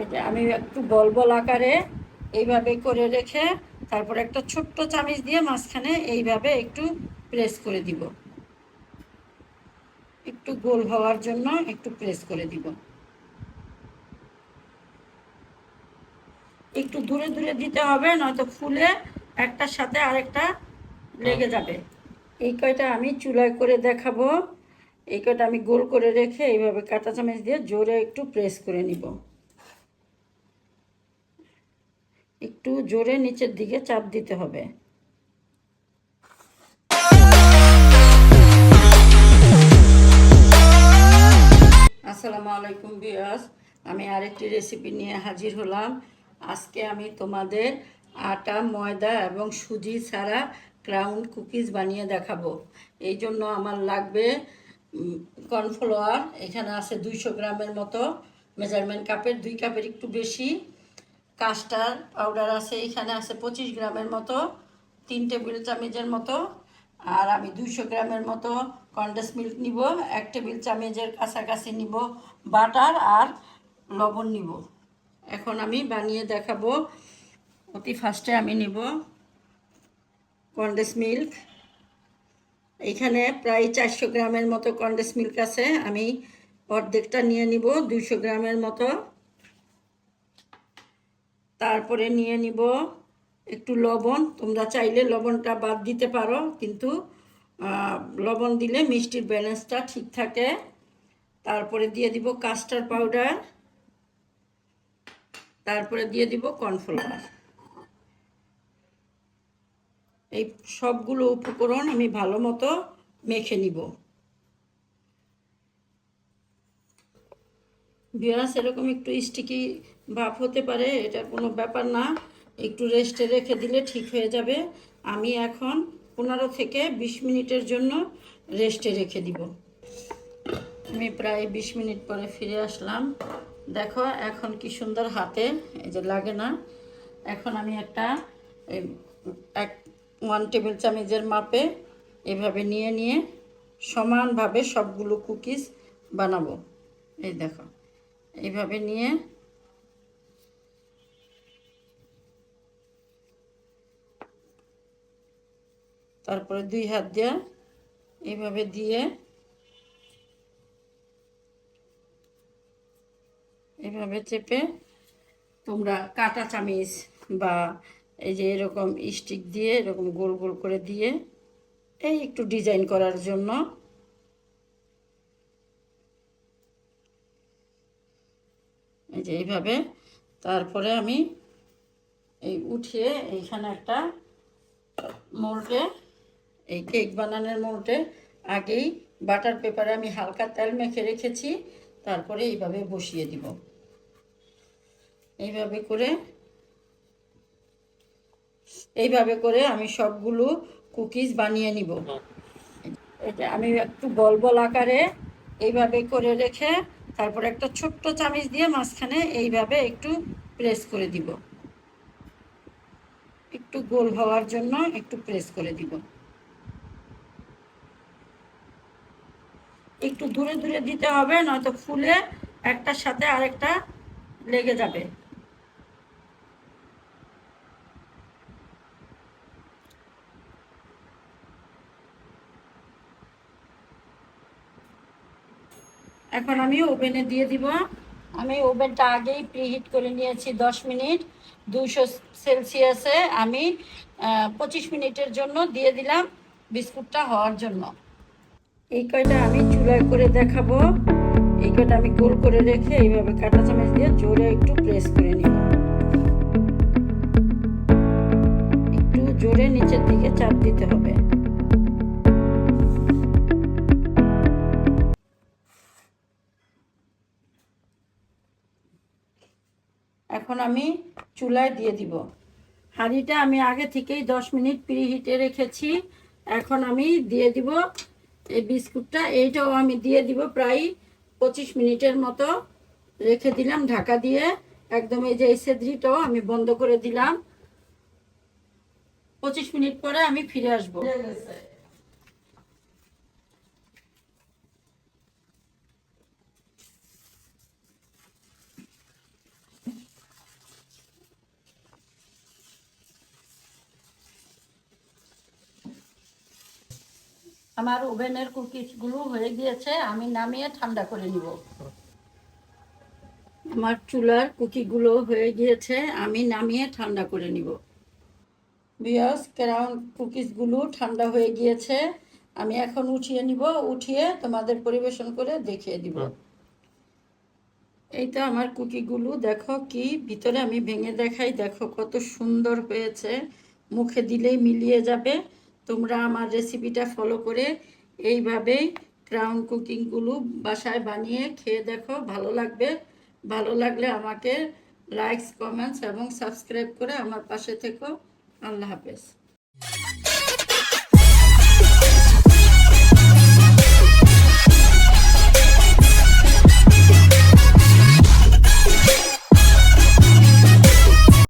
এটা আমি একটু বল বল আকারে এইভাবে করে রেখে তারপর একটা ছোট্ট চামিচ দিয়ে মাঝখানে এইভাবে একটু প্রেস করে দিব, একটু গোল হওয়ার জন্য একটু প্রেস করে দিব। একটু দূরে দূরে দিতে হবে, নয়তো ফুলে একটার সাথে আরেকটা লেগে যাবে। এই কয়টা আমি চুলায় করে দেখাবো। এই কয়টা আমি গোল করে রেখে এইভাবে কাঁটা চামচ দিয়ে জোরে একটু প্রেস করে নিব, একটু জোরে নিচের দিকে চাপ দিতে হবে। আসসালামু আলাইকুম ভিউয়ার্স, আমি আরেকটি রেসিপি নিয়ে হাজির হলাম। আজকে আমি তোমাদের আটা, ময়দা এবং সুজি ছাড়া ক্রাউন কুকিজ বানিয়ে দেখাবো। এই জন্য আমার লাগবে কর্নফ্লাওয়ার। এখানে আছে 200 গ্রামের মতো, মেজারমেন্ট কাপের 2 কাপের একটু বেশি। কাস্টার্ড পাউডার আছে, এখানে আছে 25 গ্রামের মতো, 3 টেবিল চামচের মতো। আর আমি 200 গ্রামের মতো কনডেন্স মিল্ক নিব, 1 টেবিল চামচের কাছাকাছি নিব বাটার, আর লবণ নিব। এখন আমি বানিয়ে দেখাবো। অতি ফার্স্টে আমি নিব কনডেন্স মিল্ক। এখানে প্রায় 400 গ্রামের মতো কনডেন্স মিল্ক আছে, আমি অর্ধেকটা নিয়ে নিব, 200 গ্রামের মতো। তারপরে নিয়ে নিব একটু লবণ। তোমরা চাইলে লবণটা বাদ দিতে পারো, কিন্তু লবণ দিলে মিষ্টির ব্যালেন্সটা ঠিক থাকে। তারপরে দিয়ে দিব কাস্টার্ড পাউডার, তারপরে দিয়ে দিব কর্নফ্লাওয়ার। এই সবগুলো উপকরণ আমি ভালো মতো মেখে নিব। ভিউয়ার্স, এরকম একটু স্টিকি ভাব হতে পারে, এটা কোনো ব্যাপার না, একটু রেস্টে রেখে দিলে ঠিক হয়ে যাবে। আমি এখন 15 থেকে 20 মিনিটের জন্য রেস্টে রেখে দিব। আমি প্রায় 20 মিনিট পরে ফিরে আসলাম। দেখো এখন কি সুন্দর হাতে এই যে লাগে না। এখন আমি একটা 1 টেবিল চামচের মাপে এভাবে নিয়ে নিয়ে সমানভাবে সবগুলো কুকিজ বানাবো। এই দেখো, এইভাবে নিয়ে তারপরে 2 হাত দিয়ে এইভাবে দিয়ে এভাবে চেপে, তোমরা কাঁটা চামিচ বা এই যে এরকম স্টিক দিয়ে এরকম গোল গোল করে দিয়ে এই একটু ডিজাইন করার জন্য এই যে এইভাবে। তারপরে আমি এই উঠিয়ে এইখানে একটা মোল্ডে, এই কেক বানানোর মোল্ডে আগেই বাটার পেপারে আমি হালকা তেল মেখে রেখেছি, তারপরে এইভাবে বসিয়ে দিব। এইভাবে করে আমি সবগুলো কুকিজ বানিয়ে নিব। এটা আমি একটু বল বল আকারে এইভাবে করে রেখে তারপর একটা ছোট্ট চামিচ দিয়ে মাঝখানে এইভাবে একটু প্রেস করে দিব, একটু গোল হওয়ার জন্য একটু প্রেস করে দিব। একটু দূরে দূরে দিতে হবে, নয়তো ফুলে একটার সাথে আরেকটা লেগে যাবে। এখন আমি ওভেনে দিয়ে দিব। আমি ওভেনটা আগেই প্রিহিট করে নিয়েছি 10 মিনিট, 200 সেলসিয়াসে আমি 25 মিনিটের জন্য দিয়ে দিলাম বিস্কুটটা হওয়ার জন্য। এই কয়টা আমি চুলায় করে দেখাবো। এই কয়টা আমি গোল করে রেখে এইভাবে কাঁটা চামচ দিয়ে জোরে একটু প্রেস করে নিব, একটু জোরে নিচের দিকে চাপ দিতে হবে। এখন আমি চুলায় দিয়ে দিব। হাঁড়িটা আমি আগে থেকেই 10 মিনিট প্রিহিটে রেখেছি। এখন আমি দিয়ে দিব এই বিস্কুটটা, এইটাও আমি দিয়ে দিব প্রায় 25 মিনিটের মতো রেখে দিলাম ঢাকা দিয়ে একদম। এই যে এই ছেদ্রিটাও আমি বন্ধ করে দিলাম। 25 মিনিট পরে আমি ফিরে আসবো। আমার ওভেনের কুকিজগুলো হয়ে গিয়েছে, আমি নামিয়ে ঠান্ডা করে নিব। আমার চুলার কুকিগুলো হয়ে গিয়েছে, আমি নামিয়ে ঠান্ডা করে নিব। বিয়াস ক্রাউন কুকিজগুলো ঠান্ডা হয়ে গিয়েছে, আমি এখন উঠিয়ে নিব, উঠিয়ে তোমাদের পরিবেশন করে দেখিয়ে দিব। এই তো আমার কুকিগুলো দেখো, কি ভিতরে আমি ভেঙে দেখাই, দেখো কত সুন্দর হয়েছে, মুখে দিলেই মিলিয়ে যাবে। তোমরা আমার রেসিপিটা ফলো করে এইভাবেই ক্রাউন কুকিংগুলো বাসায় বানিয়ে খেয়ে দেখো, ভালো লাগবে। ভালো লাগলে আমাকে লাইকস, কমেন্টস এবং সাবস্ক্রাইব করে আমার পাশে থেকো। আল্লাহ হাফেজ।